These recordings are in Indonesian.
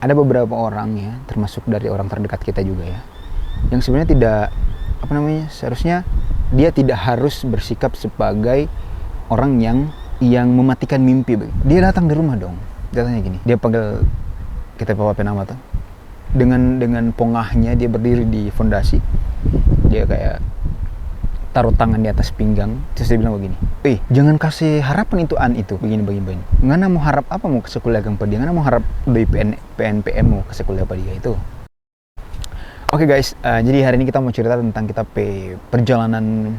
ada beberapa orang ya, termasuk dari orang terdekat kita juga ya, yang sebenarnya tidak seharusnya dia tidak harus bersikap sebagai orang yang mematikan mimpi. Dia datang di rumah dong, dia tanya gini, dia panggil kita bawa penama tuh, dengan pongahnya dia berdiri di fondasi, dia kayak taruh tangan di atas pinggang, terus dia bilang begini, jangan kasih harapan itu begini. Ngana mau harap apa mau ke sekolah kang dia, ngana mau harap dari PNPM mau ke sekolah dia itu. Oke guys, jadi hari ini kita mau cerita tentang kita perjalanan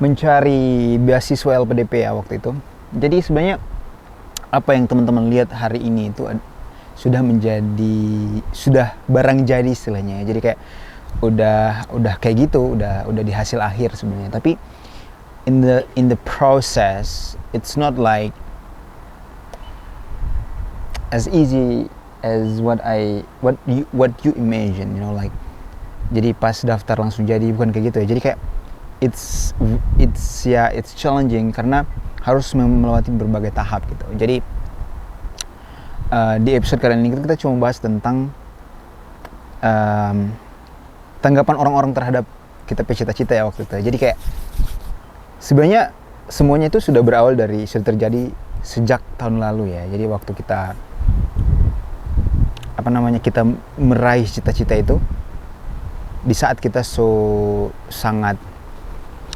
mencari beasiswa LPDP ya waktu itu. Jadi sebenarnya apa yang teman-teman lihat hari ini itu sudah barang jadi istilahnya. Jadi kayak udah kayak gitu, udah di hasil akhir sebenarnya. Tapi in the process, it's not like as easy as what you imagine, you know, like. Jadi pas daftar langsung jadi, bukan kayak gitu ya. Jadi kayak it's challenging karena harus melewati berbagai tahap gitu. Jadi di episode kali ini kita cuma bahas tentang tanggapan orang-orang terhadap kita cita-cita ya waktu itu. Jadi kayak sebenarnya semuanya itu sudah terjadi sejak tahun lalu ya. Jadi waktu kita kita meraih cita-cita itu, di saat kita sangat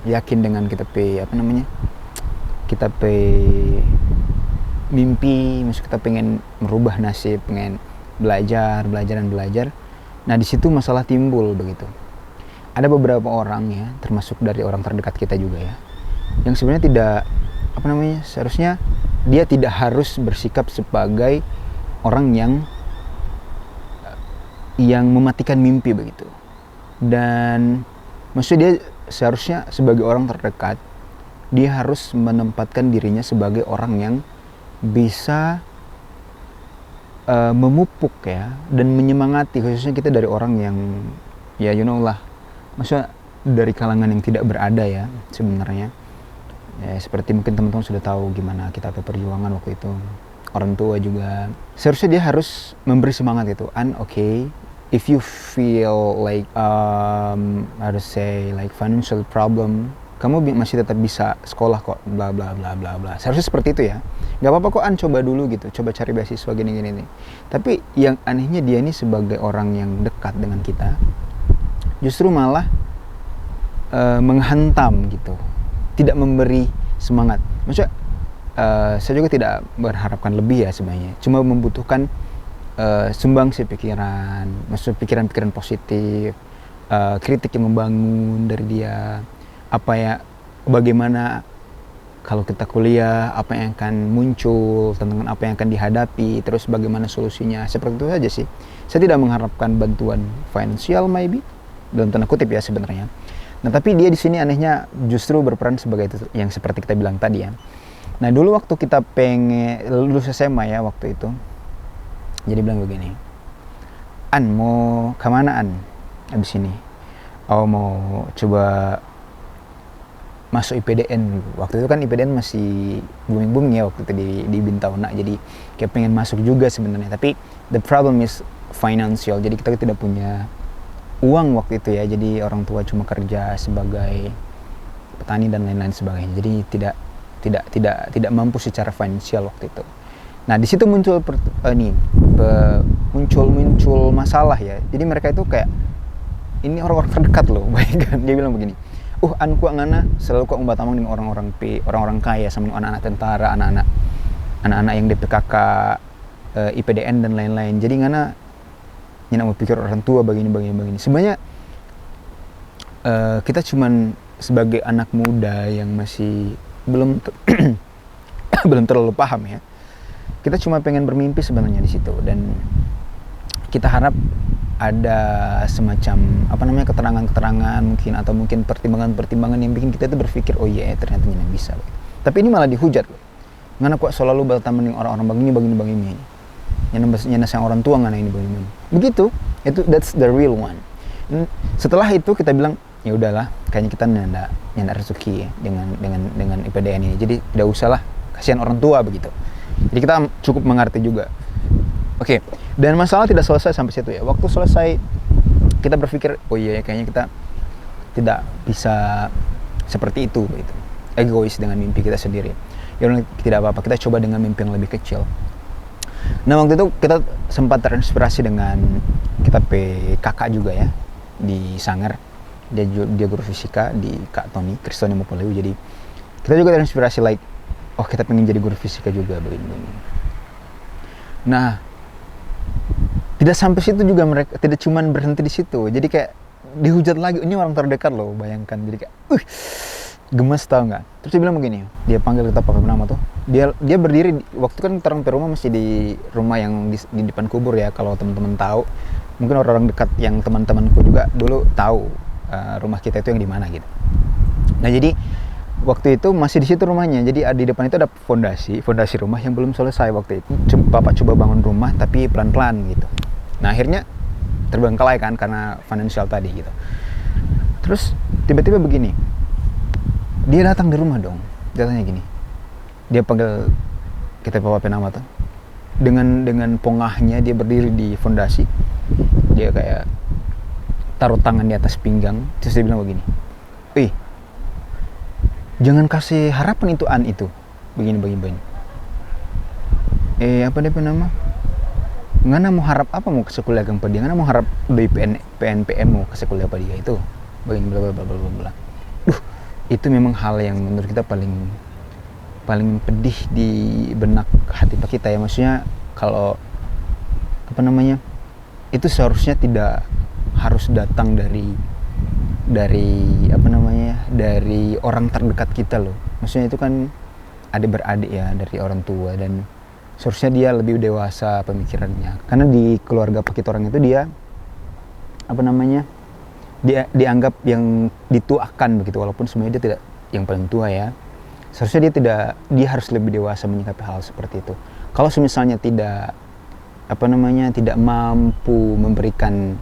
yakin dengan kita mimpi, maksud kita pengen merubah nasib, pengen belajar. Nah di situ masalah timbul begitu. Ada beberapa orang ya, termasuk dari orang terdekat kita juga ya, yang sebenarnya tidak seharusnya dia tidak harus bersikap sebagai orang yang mematikan mimpi begitu. Dan maksudnya dia seharusnya sebagai orang terdekat, dia harus menempatkan dirinya sebagai orang yang bisa memupuk ya dan menyemangati, khususnya kita dari orang yang ya you know lah, maksudnya dari kalangan yang tidak berada ya sebenarnya ya, seperti mungkin teman-teman sudah tahu gimana kita perjuangan waktu itu. Orang tua juga seharusnya dia harus memberi semangat gitu. Okay, if you feel like how to say like financial problem, kamu masih tetap bisa sekolah kok, bla bla bla bla bla. Seharusnya seperti itu ya. Gak apa-apa kok coba dulu gitu, coba cari beasiswa gini. Tapi yang anehnya dia ini sebagai orang yang dekat dengan kita, justru malah menghantam gitu, tidak memberi semangat. Maksudnya saya juga tidak berharapkan lebih ya sebenarnya, cuma membutuhkan sumbangsi pikiran, maksud pikiran-pikiran positif, kritik yang membangun dari dia. Bagaimana kalau kita kuliah, apa yang akan muncul, tantangan apa yang akan dihadapi, terus bagaimana solusinya, seperti itu saja sih. Saya tidak mengharapkan bantuan finansial maybe, dalam tanda kutip ya sebenarnya. Nah tapi dia di sini anehnya justru berperan sebagai itu, yang seperti kita bilang tadi ya. Nah dulu waktu kita pengen lulus SMA ya waktu itu, jadi bilang begini, mau kemana abis ini? Mau coba masuk IPDN. Waktu itu kan IPDN masih booming ya waktu itu di Bintauna, jadi kayak pengen masuk juga sebenarnya. Tapi the problem is financial, jadi kita tidak punya uang waktu itu ya. Jadi orang tua cuma kerja sebagai petani dan lain-lain sebagainya, jadi tidak mampu secara finansial waktu itu. Nah di situ muncul masalah ya. Jadi mereka itu kayak, ini orang-orang terdekat loh, bayangkan. Dia bilang begini, kuat ngana selalu kuat membatamang dengan orang-orang kaya, sama anak-anak tentara, anak-anak yang DPKK, IPDN dan lain-lain. Jadi ngana mau pikir orang tua begini. Sebenarnya kita cuman sebagai anak muda yang masih belum terlalu paham ya. Kita cuma pengen bermimpi sebenarnya di situ, dan kita harap ada semacam keterangan-keterangan mungkin pertimbangan yang bikin kita itu berpikir ternyata ini bisa. Tapi ini malah dihujat loh. Ngana kok selalu berteman dengan orang-orang begini. Nyana sang orang tua ngana ini begini. Begitu. That's the real one. Setelah itu kita bilang ya udahlah, kayaknya kita nyanda rezeki dengan IPDN ini. Jadi tidak usahlah, kasihan orang tua begitu. Jadi kita cukup mengerti juga. Oke, dan masalah tidak selesai sampai situ ya. Waktu selesai kita berpikir, oh iya kayaknya kita tidak bisa seperti itu gitu. Egois dengan mimpi kita sendiri. Ya tidak apa-apa, kita coba dengan mimpi yang lebih kecil. Nah waktu itu kita sempat terinspirasi dengan kita kakak juga ya di Sanggar. Dia guru fisika di Kak Tony, Kristoni Mopoleu. Jadi kita juga terinspirasi like, oh kita pengen jadi guru fisika juga begini. Nah tidak sampai situ juga, mereka tidak cuman berhenti di situ. Jadi kayak dihujat lagi, ini orang terdekat loh, bayangkan. Jadi kayak gemes, tau nggak? Terus dia bilang begini, dia panggil kita pakai nama tuh. Dia berdiri waktu kan terang rumah masih di rumah yang di depan kubur ya. Kalau teman-teman tahu, mungkin orang-orang dekat yang teman-temanku juga dulu tahu rumah kita itu yang di mana gitu. Nah jadi waktu itu masih di situ rumahnya. Jadi di depan itu ada fondasi rumah yang belum selesai waktu itu. Bapak coba bangun rumah tapi pelan-pelan gitu. Nah akhirnya terbengkalai kan karena financial tadi gitu. Terus tiba-tiba begini, dia datang di rumah dong. Dia tanya gini, dia panggil kita bawa nama tuh. Dengan pongahnya dia berdiri di fondasi. Dia kayak taruh tangan di atas pinggang. Terus dia bilang begini, jangan kasih harapan itu begini. Apa dia nama? Ngana mau harap apa mau ke sekolah kang dia? Ngana mau harap dari PNPM mau ke sekolah apa dia itu? Begini bla bla bla bla. Itu memang hal yang menurut kita paling pedih di benak hati kita ya. Maksudnya kalau itu seharusnya tidak harus datang dari orang terdekat kita loh. Maksudnya itu kan adik-beradik ya, dari orang tua, dan seharusnya dia lebih dewasa pemikirannya. Karena di keluarga Pakitorang itu dia dia dianggap yang dituakan begitu, walaupun sebenarnya dia tidak yang paling tua ya. Seharusnya dia harus lebih dewasa menyikapi hal seperti itu. Kalau misalnya tidak mampu memberikan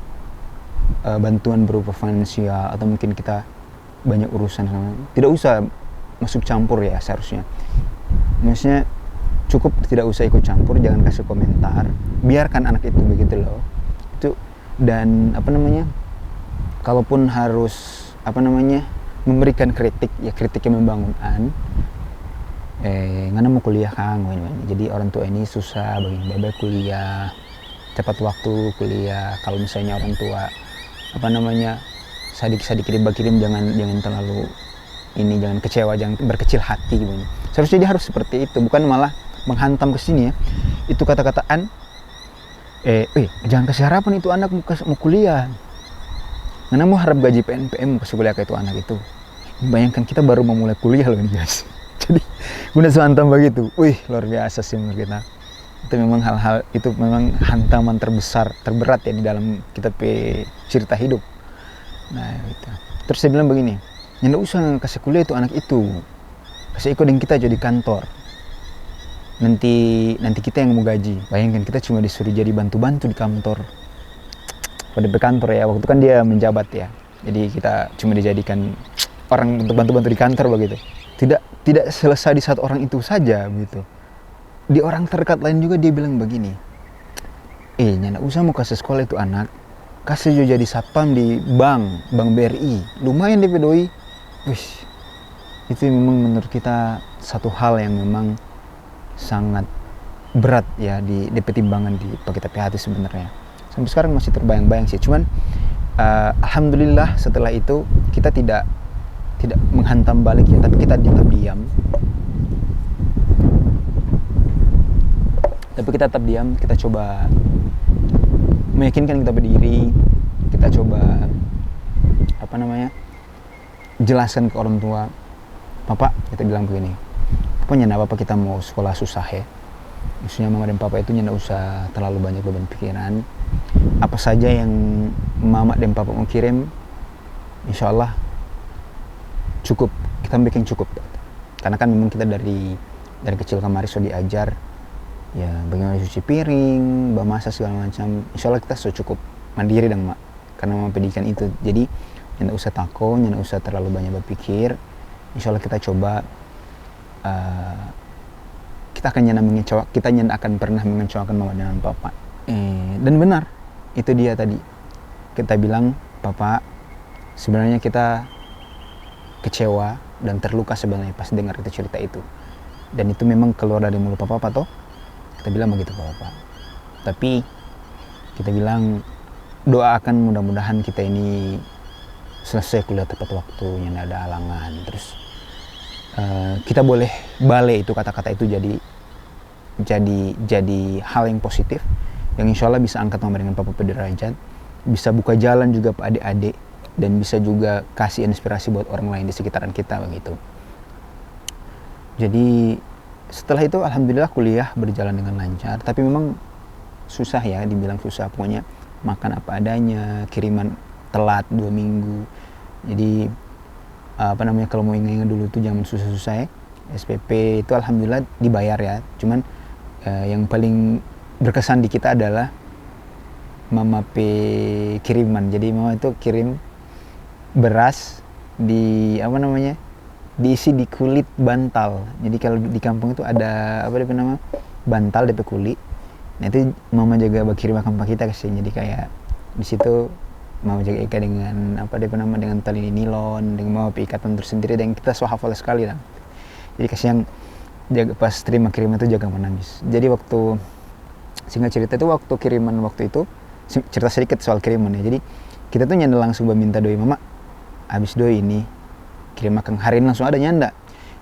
bantuan berupa finansial, atau mungkin kita banyak urusan, tidak usah masuk campur ya seharusnya. Maksudnya cukup tidak usah ikut campur, jangan kasih komentar, biarkan anak itu begitu loh. Itu dan kalaupun harus memberikan kritik ya, kritik yang membangunkan. Ngana mau kuliah kang, jadi orang tua ini susah bagi kuliah, cepat waktu kuliah. Kalau misalnya orang tua sadik kirim jangan terlalu ini, jangan kecewa, jangan berkecil hati gitu. Seharusnya dia harus seperti itu, bukan malah menghantam ke sini ya. Itu kata-kataan jangan kasih harapan itu anak mau kuliah. Karena mau harap gaji PNPM ke kuliah ke itu anak itu. Bayangkan kita baru mau mulai kuliah loh ini guys. Jadi guna sehantam begitu. Luar biasa sih menurut kita. Itu memang hal-hal itu memang hantaman terberat ya di dalam kita cerita hidup. Nah gitu. Terus saya bilang begini, nggak usah kasih kuliah itu anak itu, kasih ikut dengan kita jadi kantor. Nanti kita yang mau gaji. Bayangkan kita cuma disuruh jadi bantu-bantu di kantor. Pada kantor ya, waktu itu kan dia menjabat ya. Jadi kita cuma dijadikan orang untuk bantu-bantu di kantor begitu. Tidak selesai di saat orang itu saja begitu. Di orang terdekat lain juga dia bilang begini, nggak usah mau kasih sekolah itu anak, kasih juga jadi satpam di bank BRI, lumayan DP doi. Itu memang menurut kita satu hal yang memang sangat berat ya di DP timbangan di kita hati sebenarnya. Sampai sekarang masih terbayang-bayang sih. Cuman alhamdulillah setelah itu kita tidak menghantam balik ya, tapi kita tetap diam. Kita coba meyakinkan kita berdiri, kita coba jelaskan ke orang tua. Papa, kita bilang begini, pokoknya apa kita mau sekolah susah ya. Maksudnya mama dan papa itu nggak usah terlalu banyak beban pikiran. Apa saja yang mama dan papa mau kirim, insya Allah cukup, kita bikin cukup. Karena kan memang kita dari kecil kemarin sudah diajar ya bagaimana cuci piring, masak segala macam. Insya Allah kita sudah cukup mandiri dan mak, karena mama pendidikan itu. Jadi jangan usah takut, jangan usah terlalu banyak berpikir. Insya Allah kita coba kita nyanda akan pernah mengecewakan mama dan papa. Dan benar, itu dia tadi kita bilang, papa, sebenarnya kita kecewa dan terluka sebenarnya pas dengar itu cerita itu, dan itu memang keluar dari mulut papa toh. Kita bilang begitu ke papa, tapi kita bilang doakan mudah-mudahan kita ini selesai kuliah tepat waktunya, tidak ada halangan. Terus kita boleh balik itu kata-kata itu jadi hal yang positif yang insya Allah bisa angkat mama dengan papa derajat, bisa buka jalan juga ke adik-adik, dan bisa juga kasih inspirasi buat orang lain di sekitaran kita begitu. Jadi setelah itu alhamdulillah kuliah berjalan dengan lancar, tapi memang susah ya, dibilang susah, pokoknya makan apa adanya, kiriman telat 2 minggu. Jadi kalau mau ingat dulu tuh zaman susah-susah ya, SPP itu alhamdulillah dibayar ya. Cuman yang paling berkesan di kita adalah mama kiriman. Jadi mama itu kirim beras diisi di kulit bantal. Jadi kalau di kampung itu ada bantal DP kulit. Nah itu mama jaga kirim makan kita ke sini. Jadi kayak di situ mau jaga ikat dengan dengan tali nilon, dengan mau ikatan tersendiri, dan kita hafal sekali lah. Jadi kasihan jaga pas terima kiriman itu jaga menangis. Jadi waktu singkat cerita itu waktu kiriman waktu itu, cerita sedikit soal kiriman ya. Jadi kita tuh nyanda langsung minta doi, mama habis doi ini kirim makan hari ini langsung ada nyanda.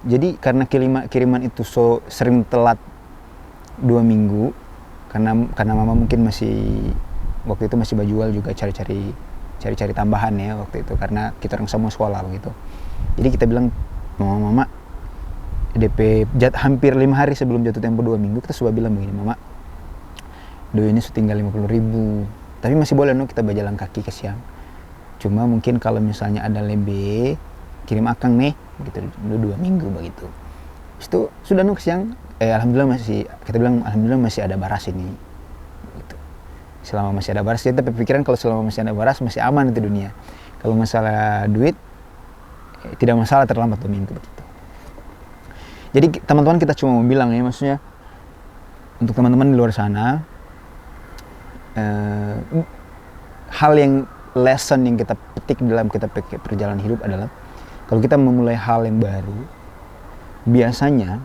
Jadi karena kiriman itu sering telat 2 minggu, karena mama mungkin waktu itu masih berjual juga, cari tambahan ya waktu itu, karena kita orang semua sekolah begitu. Jadi kita bilang, mama DP hampir 5 hari sebelum jatuh tempo 2 minggu, kita coba bilang begini, mama doi ini tinggal 50.000, tapi masih boleh kita berjalan kaki ke siang. Cuma mungkin kalau misalnya ada lebih, kirim akang nih gitu, 2 minggu begitu. Itu sudah ke siang, alhamdulillah masih ada baras ini gitu. Selama masih ada baras, kita berpikiran kalau selama masih ada baras masih aman itu dunia. Kalau masalah duit tidak masalah, terlambat 2 minggu begitu. Jadi teman-teman, kita cuma mau bilang ya, maksudnya untuk teman-teman di luar sana, hal yang lesson yang kita petik dalam kita perjalanan hidup adalah, kalau kita memulai hal yang baru, biasanya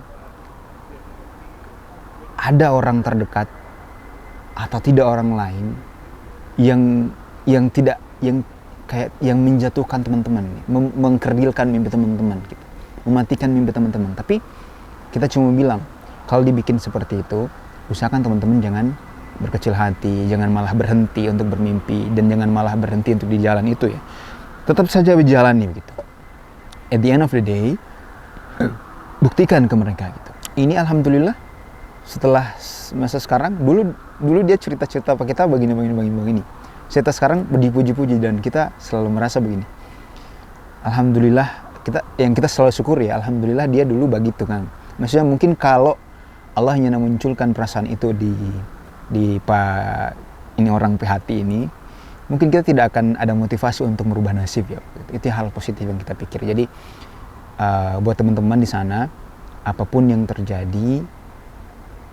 ada orang terdekat atau tidak orang lain yang menjatuhkan teman-teman, mengkerdilkan mimpi teman-teman gitu, mematikan mimpi teman-teman. Tapi kita cuma bilang, kalau dibikin seperti itu, usahakan teman-teman jangan berkecil hati, jangan malah berhenti untuk bermimpi, dan jangan malah berhenti untuk di jalan itu ya. Tetap saja berjalan nih begitu. At the end of the day, buktikan ke mereka gitu. Ini alhamdulillah setelah masa sekarang, dulu dia cerita-cerita apa kita begini. Cerita sekarang dipuji-puji, dan kita selalu merasa begini. Alhamdulillah, kita selalu syukur ya, alhamdulillah dia dulu begitu kan. Maksudnya mungkin kalau Allah hanya munculkan perasaan itu di orang PHT ini, mungkin kita tidak akan ada motivasi untuk merubah nasib ya. Itu hal positif yang kita pikir. Jadi buat teman-teman di sana, apapun yang terjadi,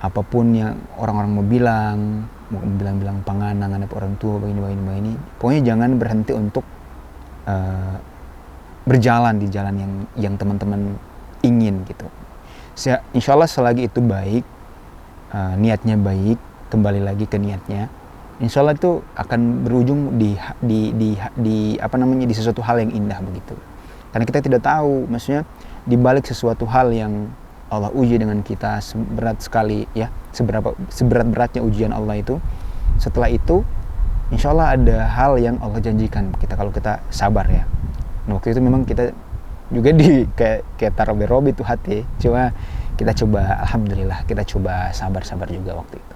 apapun yang orang-orang mau bilang panganan apa orang tua begini, pokoknya jangan berhenti untuk berjalan di jalan yang teman-teman ingin gitu. Insya Allah selagi itu baik, niatnya baik, kembali lagi ke niatnya, insya Allah itu akan berujung di sesuatu hal yang indah begitu. Karena kita tidak tahu, maksudnya di balik sesuatu hal yang Allah uji dengan kita seberat sekali ya, seberat-beratnya ujian Allah itu, setelah itu insya Allah ada hal yang Allah janjikan kita kalau kita sabar ya. Nah, waktu itu memang kita juga kayak taruh berobi tuh hati, cuma kita coba, alhamdulillah kita coba sabar juga waktu itu.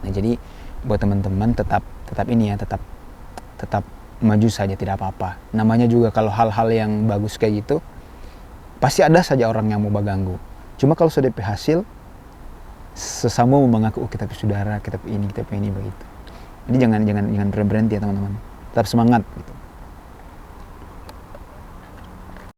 Nah, jadi buat teman-teman tetap ini ya, tetap maju saja, tidak apa-apa. Namanya juga kalau hal-hal yang bagus kayak gitu, pasti ada saja orang yang mau mengganggu. Cuma kalau sudah hasil, sesama mau mengaku, kita saudara, kita ini begitu. Jadi jangan berhenti ya teman-teman. Tetap semangat gitu.